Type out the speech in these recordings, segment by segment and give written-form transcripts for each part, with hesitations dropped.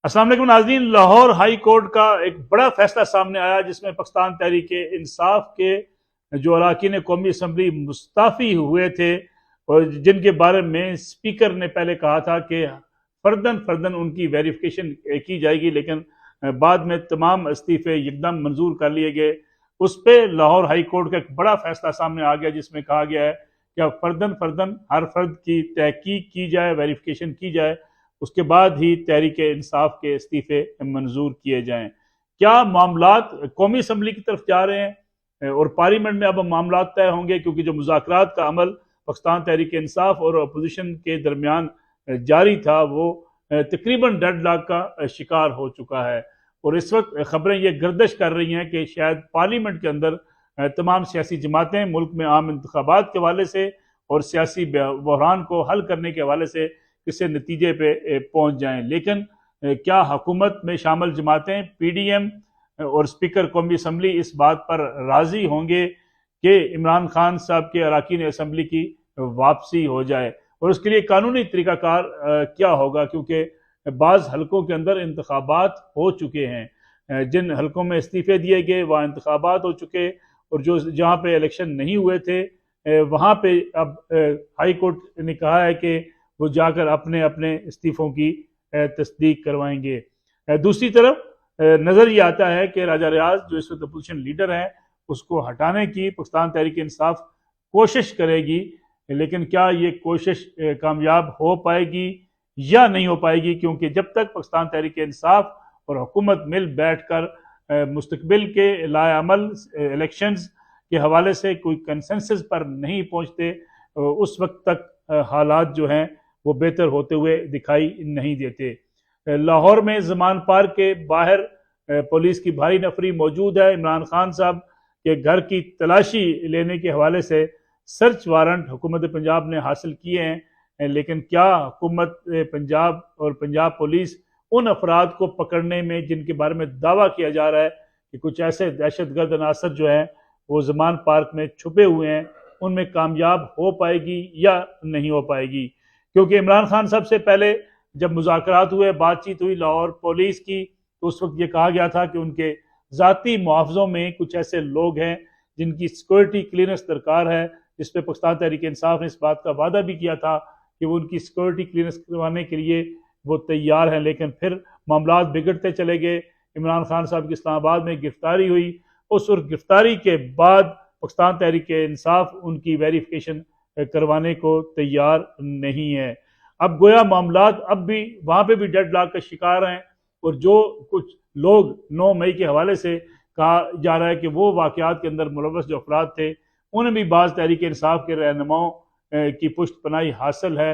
अस्सलाम वालेकुम नाज़रीन, लाहौर हाई कोर्ट का एक बड़ा फैसला सामने आया जिसमें पाकिस्तान तहरीक इंसाफ के जो अरकान कौमी असम्बली मुस्ताफ़ी हुए थे और जिनके बारे में स्पीकर ने पहले कहा था कि फर्दन फर्दन उनकी वेरिफिकेशन की जाएगी, लेकिन बाद में तमाम इस्तीफ़े एकदम मंजूर कर लिए गए। उस पर लाहौर हाई कोर्ट का एक बड़ा फैसला सामने आ गया जिसमें कहा गया है कि अब फर्दन फर्दन हर फर्द की तहकीक की जाए, वेरिफिकेशन की जाए, उसके बाद ही तहरीक इंसाफ के इस्तीफे मंजूर किए जाएं। क्या मामलात कौमी असम्बली की तरफ जा रहे हैं और पार्लियामेंट में अब मामलात तय होंगे, क्योंकि जो मुज़ाकरात का अमल पाकिस्तान तहरीक इंसाफ और अपोजिशन के दरमियान जारी था वो तकरीबन डेडलॉक का शिकार हो चुका है। और इस वक्त खबरें ये गर्दिश कर रही हैं कि शायद पार्लियामेंट के अंदर तमाम सियासी जमातें मुल्क में आम इंतखाबात के हवाले से और सियासी बहरान को हल करने के हवाले से किसी नतीजे पे पहुंच जाएं। लेकिन क्या हुकूमत में शामिल जमातें, PDM और स्पीकर कौमी असम्बली इस बात पर राजी होंगे कि इमरान खान साहब के अरकान असम्बली की वापसी हो जाए? और उसके लिए कानूनी तरीकाकार क्या होगा, क्योंकि बाज़ हलकों के अंदर इंतखाबात हो चुके हैं, जिन हलकों में इस्तीफे दिए गए वहाँ इंतखाबात हो चुके, और जो जहाँ पे इलेक्शन नहीं हुए थे वहाँ पे अब हाई कोर्ट ने कहा है कि वो जाकर अपने अपने इस्तीफ़ों की तस्दीक करवाएंगे। दूसरी तरफ नज़र ये आता है कि राजा रियाज जो इस वक्त अपोजिशन लीडर हैं उसको हटाने की पाकिस्तान तहरीक इंसाफ कोशिश करेगी, लेकिन क्या ये कोशिश कामयाब हो पाएगी या नहीं हो पाएगी? क्योंकि जब तक पाकिस्तान तहरीक इंसाफ और हुकूमत मिल बैठ कर मुस्तकबिल के लाएअमल इलेक्शंस के हवाले से कोई कंसेंसस पर नहीं पहुँचते, उस वक्त तक हालात जो हैं वो बेहतर होते हुए दिखाई नहीं देते। लाहौर में जमान पार्क के बाहर पुलिस की भारी नफरी मौजूद है। इमरान खान साहब के घर की तलाशी लेने के हवाले से सर्च वारंट हुकूमत पंजाब ने हासिल किए हैं, लेकिन क्या हुकूमत पंजाब और पंजाब पुलिस उन अफराद को पकड़ने में जिनके बारे में दावा किया जा रहा है कि कुछ ऐसे दहशतगर्द अनासर जो हैं वो जमान पार्क में छुपे हुए हैं, उनमें कामयाब हो पाएगी या नहीं हो पाएगी? क्योंकि इमरान खान साहब से पहले जब मुज़ाकरात हुए, बातचीत हुई लाहौर पुलिस की, तो उस वक्त ये कहा गया था कि उनके ज़ाती मुआवज़ों में कुछ ऐसे लोग हैं जिनकी सिक्योरिटी क्लीयरेंस दरकार है, जिस पर पाकिस्तान तहरीक इंसाफ ने इस बात का वादा भी किया था कि वो उनकी सिक्योरिटी क्लीयरेंस करवाने के लिए वो तैयार हैं। लेकिन फिर मामला बिगड़ते चले गए। इमरान खान साहब की इस्लामाबाद में गिरफ्तारी हुई, उस गिरफ्तारी के बाद पाकिस्तान तहरीक इंसाफ उनकी वेरिफिकेशन करवाने को तैयार नहीं है। अब गोया मामलात अब भी वहाँ पे भी डेडलॉक का शिकार हैं, और जो कुछ लोग 9 मई के हवाले से कहा जा रहा है कि वो वाक़यात के अंदर मुलव्वस जो अफराद थे उन्हें भी बाज़ तहरीक इंसाफ के रहनुमाओं की पुष्ट पनाही हासिल है।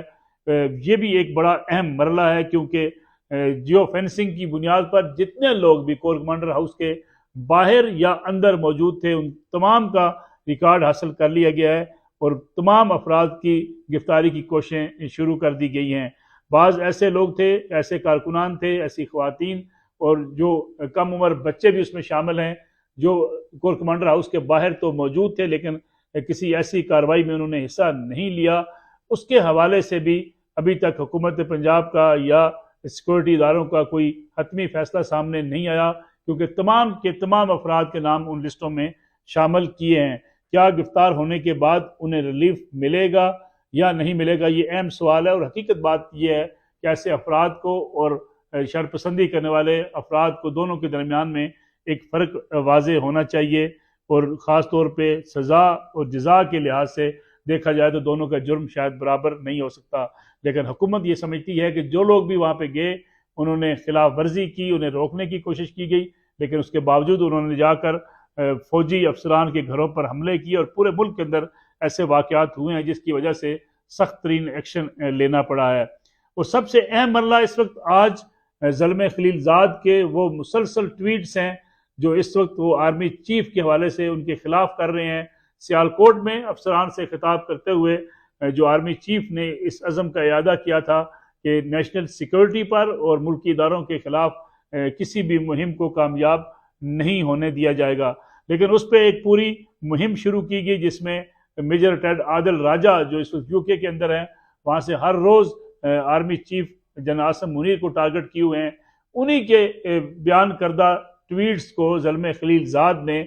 ये भी एक बड़ा अहम मरला है, क्योंकि जियो फेंसिंग की बुनियाद पर जितने लोग भी कोर कमांडर हाउस के बाहर या अंदर मौजूद थे उन तमाम का रिकॉर्ड हासिल कर लिया गया है और तमाम अफराद की गिरफ्तारी की कोशिशें शुरू कर दी गई हैं। बाज़ ऐसे लोग थे, ऐसे कारकुनान थे, ऐसी ख्वातीन और जो कम उम्र बच्चे भी उसमें शामिल हैं, जो कोर कमांडर हाउस के बाहर तो मौजूद थे लेकिन किसी ऐसी कार्रवाई में उन्होंने हिस्सा नहीं लिया। उसके हवाले से भी अभी तक हुकूमत पंजाब का या सिक्योरिटी इदारों का कोई हतमी फैसला सामने नहीं आया, क्योंकि तमाम के तमाम अफराद के नाम उन लिस्टों में शामिल किए हैं। क्या गिरफ्तार होने के बाद उन्हें रिलीफ मिलेगा या नहीं मिलेगा, ये अहम सवाल है। और हकीकत बात यह है कि ऐसे अफराद को और शरपसंदी करने वाले अफराद को दोनों के दरमियान में एक फ़र्क वाज़े होना चाहिए, और ख़ास तौर पे सज़ा और जज़ा के लिहाज से देखा जाए तो दोनों का जुर्म शायद बराबर नहीं हो सकता। लेकिन हुकूमत ये समझती है कि जो लोग भी वहाँ पे गए उन्होंने खिलाफ वर्जी की, उन्हें रोकने की कोशिश की गई, लेकिन उसके बावजूद उन्होंने जाकर फौजी अफसरान के घरों पर हमले किए और पूरे मुल्क के अंदर ऐसे वाक़यात हुए हैं जिसकी वजह से सख्त तरीन एक्शन लेना पड़ा है। और सबसे अहम मरला इस वक्त आज ज़ल्मे खलीलजाद के वो मुसलसल ट्वीट्स हैं जो इस वक्त वो आर्मी चीफ के हवाले से उनके खिलाफ कर रहे हैं। सियालकोट में अफसरान से खिताब करते हुए जो आर्मी चीफ ने इस अज़म का इरादा किया था कि नेशनल सिक्योरिटी पर और मुल्की इदारों के खिलाफ किसी भी मुहिम को कामयाब नहीं होने दिया जाएगा, लेकिन उस पर एक पूरी मुहिम शुरू की गई जिसमें मेजर टेड आदिल राजा जो इस वक्त UK के अंदर हैं, वहाँ से हर रोज़ army chief general Asim Munir को टारगेट किए हुए हैं। उन्हीं के बयान करदा ट्वीट्स को ज़ल्मे खलीलजाद ने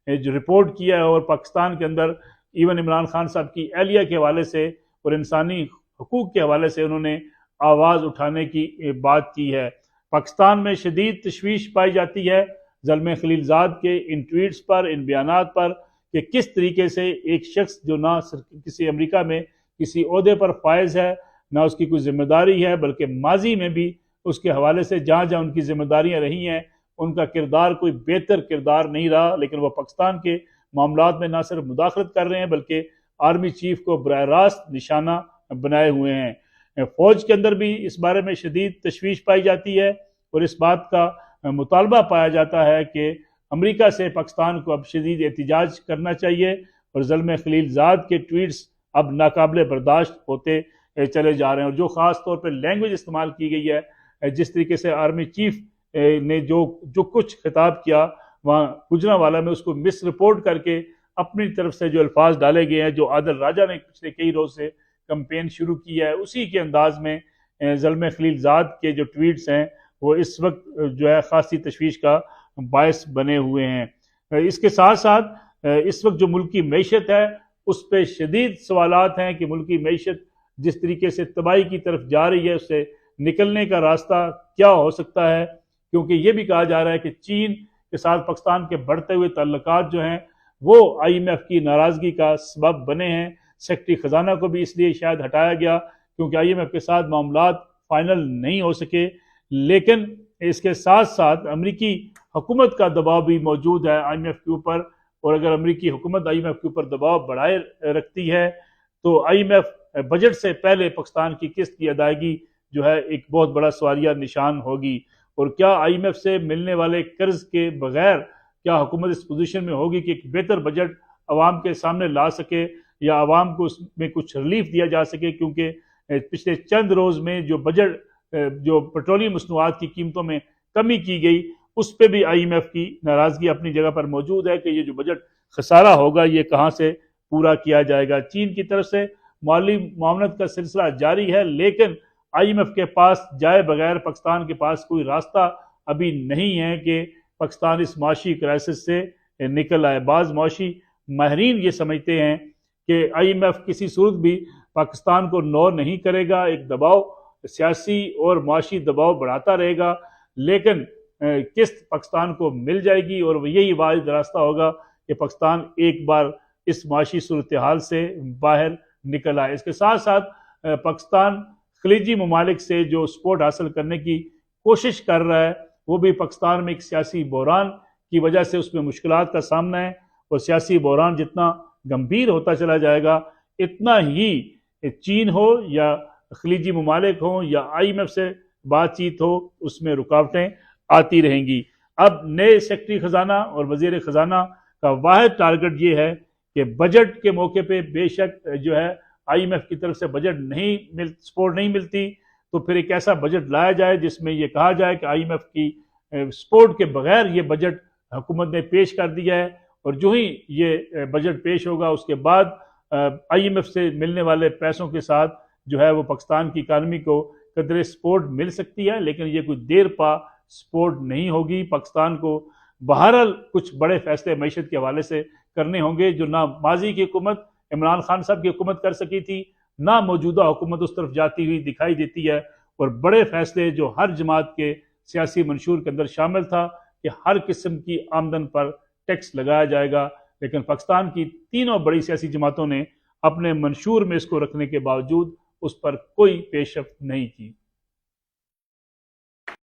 जो रिपोर्ट किया है और पाकिस्तान के अंदर इवन इमरान खान साहब की एहलिया के हवाले से और इंसानी हकूक़ के हवाले से उन्होंने आवाज़ उठाने की बात की है। पाकिस्तान में शदीद तशवीश पाई जाती है ज़ल्मे खलीलजाद के इन ट्वीट्स पर, इन बयानात पर, कि किस तरीके से एक शख्स जो ना किसी अमेरिका में किसी ओहदे पर फायज है, ना उसकी कोई जिम्मेदारी है, बल्कि माजी में भी उसके हवाले से जहाँ जहाँ उनकी जिम्मेदारियाँ रही हैं उनका किरदार कोई बेहतर किरदार नहीं रहा, लेकिन वह पाकिस्तान के मामलात में ना सिर्फ मुदाखलत कर रहे हैं बल्कि आर्मी चीफ को बराह रास्त निशाना बनाए हुए हैं। फौज के अंदर भी इस बारे में शदीद तशवीश पाई जाती है और इस बात का मुतालबा पाया जाता है कि अमेरिका से पाकिस्तान को अब शदीद एहतिजाज करना चाहिए और ज़ल्मे खलीलजाद के ट्वीट्स अब नाकाबिले बर्दाश्त होते चले जा रहे हैं। और जो ख़ास तौर पर लैंग्वेज इस्तेमाल की गई है, जिस तरीके से आर्मी चीफ ने जो कुछ खिताब किया वहाँ गुजरांवाला में, उसको मिस रिपोर्ट करके अपनी तरफ से जो अल्फाज डाले गए हैं, जो आदिल राजा ने पिछले कई रोज से कंपेन शुरू की है, उसी के अंदाज में ज़ल्मे खलीलजाद के जो ट्वीट्स हैं वो इस वक्त जो है खासी तशवीश का बायस बने हुए हैं। इसके साथ साथ इस वक्त जो मुल्क की मईशत है उस पर शदीद सवालात हैं कि मुल्क की मईशत जिस तरीके से तबाही की तरफ जा रही है उससे निकलने का रास्ता क्या हो सकता है, क्योंकि ये भी कहा जा रहा है कि चीन के साथ पाकिस्तान के बढ़ते हुए ताल्लुकात जो हैं वो IMF की नाराज़गी का सबब बने हैं। सेक्रेटरी ख़जाना को भी इसलिए शायद हटाया गया क्योंकि IMF के साथ मामलात फाइनल नहीं हो सके, लेकिन इसके साथ साथ अमरीकी हुकूमत का दबाव भी मौजूद है IMF के ऊपर, और अगर अमरीकी हुकूमत IMF के ऊपर दबाव बढ़ाए रखती है तो IMF बजट से पहले पाकिस्तान की किस्त की अदायगी जो है एक बहुत बड़ा सवालिया निशान होगी। और क्या IMF से मिलने वाले कर्ज के बगैर क्या हुकूमत इस पोजीशन में होगी कि एक बेहतर बजट आवाम के सामने ला सके या आवाम को उसमें कुछ रिलीफ दिया जा सके, क्योंकि पिछले चंद रोज़ में जो बजट जो पेट्रोलियम मसनूआत की कीमतों में कमी की गई उस पर भी IMF की नाराज़गी अपनी जगह पर मौजूद है कि ये जो बजट खसारा होगा ये कहाँ से पूरा किया जाएगा। चीन की तरफ से माली मामलत का सिलसिला जारी है, लेकिन IMF के पास जाए बगैर पाकिस्तान के पास कोई रास्ता अभी नहीं है कि पाकिस्तान इस माशी क्राइसिस से निकल आए। बाज़ माशी माहरीन ये समझते हैं कि IMF किसी सूरत भी पाकिस्तान को नौ नहीं करेगा, एक दबाव सियासी और माशी दबाव बढ़ाता रहेगा, लेकिन किस्त पाकिस्तान को मिल जाएगी और यही वाहिद रास्ता होगा कि पाकिस्तान एक बार इस माशी सूरत हाल से बाहर निकल आए। इसके साथ साथ पाकिस्तान खलीजी ममालिक से जो सपोर्ट हासिल करने की कोशिश कर रहा है वो भी पाकिस्तान में एक सियासी बहरान की वजह से उसमें मुश्किलात का सामना है, और सियासी बहरान जितना गंभीर होता चला जाएगा इतना ही चीन हो या खलीजी ममालिक हो या IMF से बातचीत हो उसमें रुकावटें आती रहेंगी। अब नए सेक्रेटरी ख़जाना और वज़ीर ख़जाना का वाहिद टारगेट ये है कि बजट के मौके पे बेशक जो है IMF की तरफ से बजट सपोर्ट नहीं मिलती तो फिर एक ऐसा बजट लाया जाए जिसमें यह कहा जाए कि IMF की सपोर्ट के बगैर ये बजट हुकूमत ने पेश कर दिया है, और जो ही ये बजट पेश होगा उसके बाद IMF से मिलने वाले पैसों के साथ जो है वो पाकिस्तान की इकानमी को कदरे सपोर्ट मिल सकती है, लेकिन ये कुछ देर पा सपोर्ट नहीं होगी। पाकिस्तान को बहरहाल कुछ बड़े फैसले मैशत के हवाले से करने होंगे जो ना माजी की हुकूमत इमरान खान साहब की हुकूमत कर सकी थी, ना मौजूदा हुकूमत उस तरफ जाती हुई दिखाई देती है, और बड़े फैसले जो हर जमात के सियासी मंशूर के अंदर शामिल था कि हर किस्म की आमदन पर टैक्स लगाया जाएगा, लेकिन पाकिस्तान की तीनों बड़ी सियासी जमातों ने अपने मंशूर में इसको रखने के बावजूद उस पर कोई पेशरफ्त नहीं की।